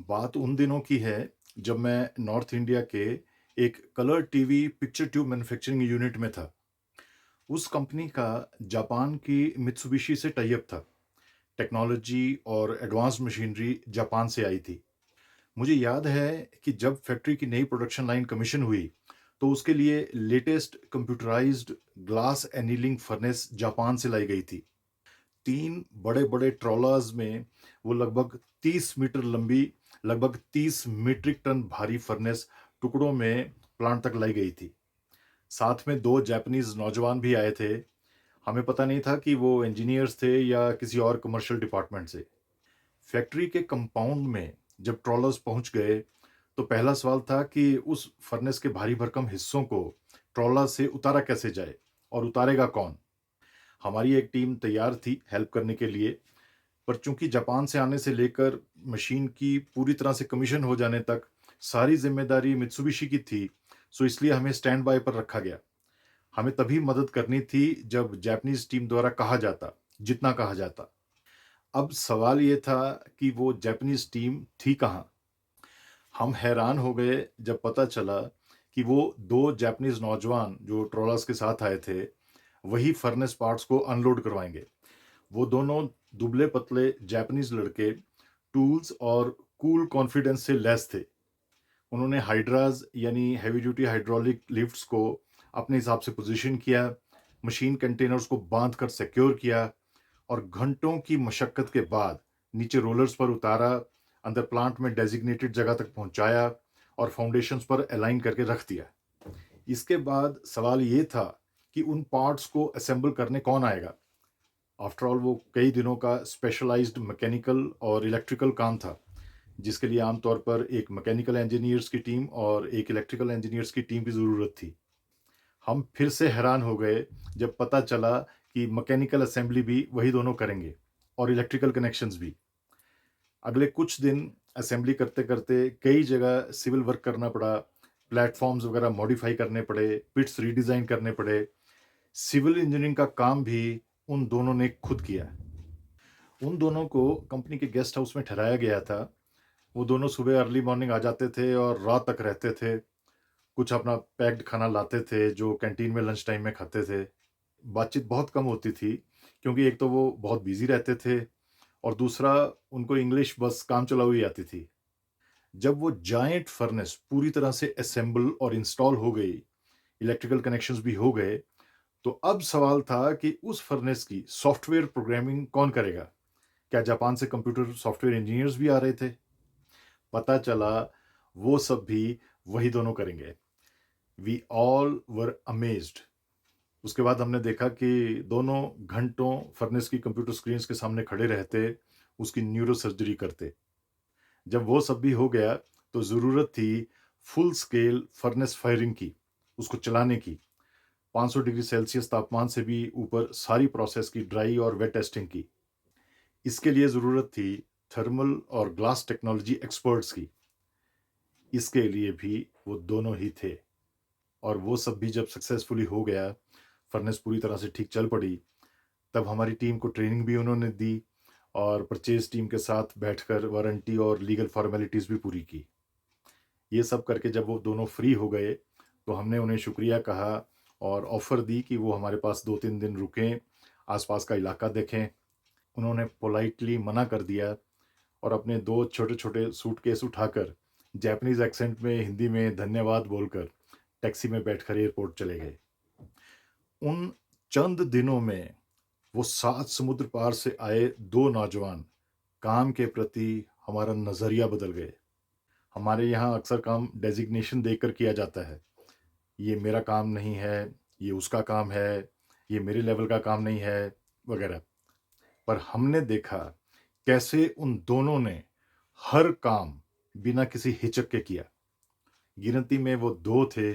बात उन दिनों की है जब मैं नॉर्थ इंडिया के एक colour TV picture tube manufacturing unit में था। उस कंपनी का जापान की मित्सुबिशी से टाई अप था। टेक्नोलॉजी और एडवांस्ड मशीनरी जापान से आई थी। मुझे याद है कि जब फैक्ट्री की नई प्रोडक्शन लाइन कमीशन हुई, तो उसके लिए latest computerised glass annealing furnace Japan से लाई गई थी। 3 बड़े-बड़े ट्रॉलर्स में वो लगभग 30 मीटर लंबी, लगभग 30 मीट्रिक टन भारी फर्नेस टुकड़ों में प्लांट तक लाई गई थी। साथ में 2 जापानीज़ नौजवान भी आए थे। हमें पता नहीं था कि वो इंजीनियर्स थे या किसी और कमर्शियल डिपार्टमेंट से। फैक्ट्री के कंपाउंड में जब ट्रॉलर्स पहुंच गए, तो पहला सवाल था कि उस फर्नेस के भारी भरकम हिस्सों को ट्रॉलर से उतारा कैसे जाए और उतारेगा कौन? हमारी एक टीम तैयार थी हेल्प करने के लिए, पर चूंकि जापान से आने से लेकर मशीन की पूरी तरह से कमीशन हो जाने तक सारी जिम्मेदारी मित्सुबिशी की थी, सो इसलिए हमें स्टैंड बाय पर रखा गया। हमें तभी मदद करनी थी जब जापानीज टीम द्वारा कहा जाता, जितना कहा जाता। अब सवाल ये था कि वो जापानीज टीम थी कहाँ। हम हैरान हो गए जब पता चला कि वो दो जापानीज नौजवान जो ट्रोलर्स के साथ आए थे, वही फर्नेस पार्ट्स को अनलोड करवाएंगे। वो दोनों दुबले पतले जापानीज लड़के टूल्स और कूल कॉन्फिडेंस से लैस थे। उन्होंने हाइड्रास यानी हैवी ड्यूटी हाइड्रोलिक लिफ्ट्स को अपने हिसाब से पोजीशन किया, मशीन कंटेनर्स को बांध कर सिक्योर किया और घंटों की मशक्कत के बाद नीचे रोलर्स पर उतारा, अंदर प्लांट में डेजिग्नेटेड जगह तक पहुंचाया और फाउंडेशंस पर अलाइन करके रख दिया। इसके बाद सवाल ये था कि उन पार्ट्स को असेंबल करने कौन आएगा। आफ्टर ऑल वो कई दिनों का स्पेशलाइज्ड मैकेनिकल और इलेक्ट्रिकल काम था, जिसके लिए आमतौर पर एक मैकेनिकल इंजीनियर्स की टीम और एक इलेक्ट्रिकल इंजीनियर्स की टीम की ज़रूरत थी। हम फिर से हैरान हो गए जब पता चला कि मैकेनिकल असेंबली भी वही दोनों करेंगे और इलेक्ट्रिकल कनेक्शंस भी। अगले कुछ दिन असेंबली करते-करते कई जगह सिविल वर्क करना पड़ा, प्लेटफ़ॉर्म्स वगैरह मॉडिफ़ाई करने पड़े, पिट्स रीडिज़ाइन करने पड़े। सिविल इंजीनियरिंग का काम भी उन दोनों ने खुद किया। उन दोनों को कंपनी के गेस्ट हाउस में ठहराया गया था। वो दोनों सुबह अर्ली मॉर्निंग आ जाते थे और रात तक रहते थे। कुछ अपना पैक्ड खाना लाते थे जो कैंटीन में लंच टाइम में खाते थे। बातचीत बहुत कम होती थी, क्योंकि एक तो वो बहुत बिज़ी रहते थे और दूसरा उनको इंग्लिश बस काम चलाऊ ही आती थी। जब वो जायंट फर्नेस पूरी तरह से असेंबल और इंस्टॉल हो गई, इलेक्ट्रिकल कनेक्शंस भी हो गए, तो अब सवाल था कि उस फर्नेस की सॉफ्टवेयर प्रोग्रामिंग कौन करेगा? क्या जापान से कंप्यूटर सॉफ्टवेयर इंजीनियर्स भी आ रहे थे? पता चला वो सब भी वही दोनों करेंगे। We all were amazed. उसके बाद हमने देखा कि दोनों घंटों फर्नेस की कंप्यूटर स्क्रीन्स के सामने खड़े रहते, उसकी न्यूरो सर्जरी करते। जब वो सब भी हो गया, तो ज़रूरत थी फुल स्केल फर्नेस फायरिंग की, उसको चलाने की। 500 डिग्री सेल्सियस तापमान से भी ऊपर सारी प्रोसेस की ड्राई और वेट टेस्टिंग की। इसके लिए ज़रूरत थी थर्मल और ग्लास टेक्नोलॉजी एक्सपर्ट्स की। इसके लिए भी वो दोनों ही थे और वो सब भी जब सक्सेसफुली हो गया, फर्नेस पूरी तरह से ठीक चल पड़ी, तब हमारी टीम को ट्रेनिंग भी उन्होंने दी और परचेज़ टीम के साथ बैठकर वारंटी और लीगल फ़ॉर्मेलिटीज़ भी पूरी की। ये सब करके जब वो दोनों फ्री हो गए, तो हमने उन्हें शुक्रिया कहा और ऑफ़र दी कि वो हमारे पास 2-3 दिन रुकें, आस-पास का इलाका देखें। उन्होंने पोलाइटली मना कर दिया और अपने 2 छोटे-छोटे सूटकेस उठाकर जैपनीज़ एक्सेंट में हिंदी में धन्यवाद बोलकर टैक्सी में बैठकर एयरपोर्ट चले गए। उन चंद दिनों में वो 7 समुद्र पार से आए 2 नौजवान काम के प्रति हमारा नज़रिया बदल गए। हमारे यहाँ अक्सर काम डेज़िग्नेशन देकर किया जाता है। ये मेरा काम नहीं है, ये उसका काम है, ये मेरे लेवल का काम नहीं है, वगैरह। पर हमने देखा कैसे उन दोनों ने हर काम बिना किसी हिचक के किया। गिनती में वो 2 थे,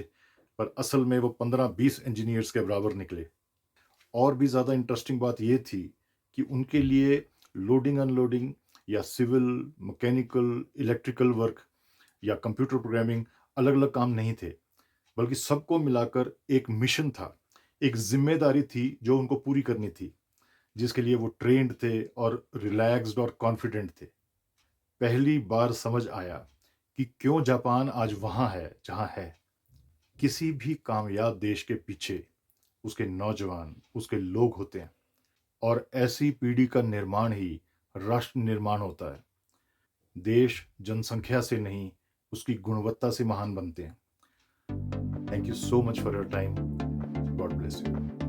पर असल में वो 15-20 इंजीनियर्स के बराबर निकले। और भी ज़्यादा इंटरेस्टिंग बात ये थी कि उनके लिए लोडिंग अनलोडिंग या सिविल, मैकेनिकल, इलेक्ट्रिकल वर्क या कंप्यूटर प्रोग्रामिंग अलग-अलग काम नहीं थे, बल्कि सबको मिलाकर एक मिशन था, एक ज़िम्मेदारी थी जो उनको पूरी करनी थी, जिसके लिए वो ट्रेन्ड थे और रिलैक्स्ड और कॉन्फिडेंट थे। पहली बार समझ आया कि क्यों जापान आज वहाँ है जहाँ है। किसी भी कामयाब देश के पीछे उसके नौजवान, उसके लोग होते हैं और ऐसी पीढ़ी का निर्माण ही राष्ट्र निर्माण होता है। देश जनसंख्या से नहीं, उसकी गुणवत्ता से महान बनते हैं। Thank you so much for your time. God bless you.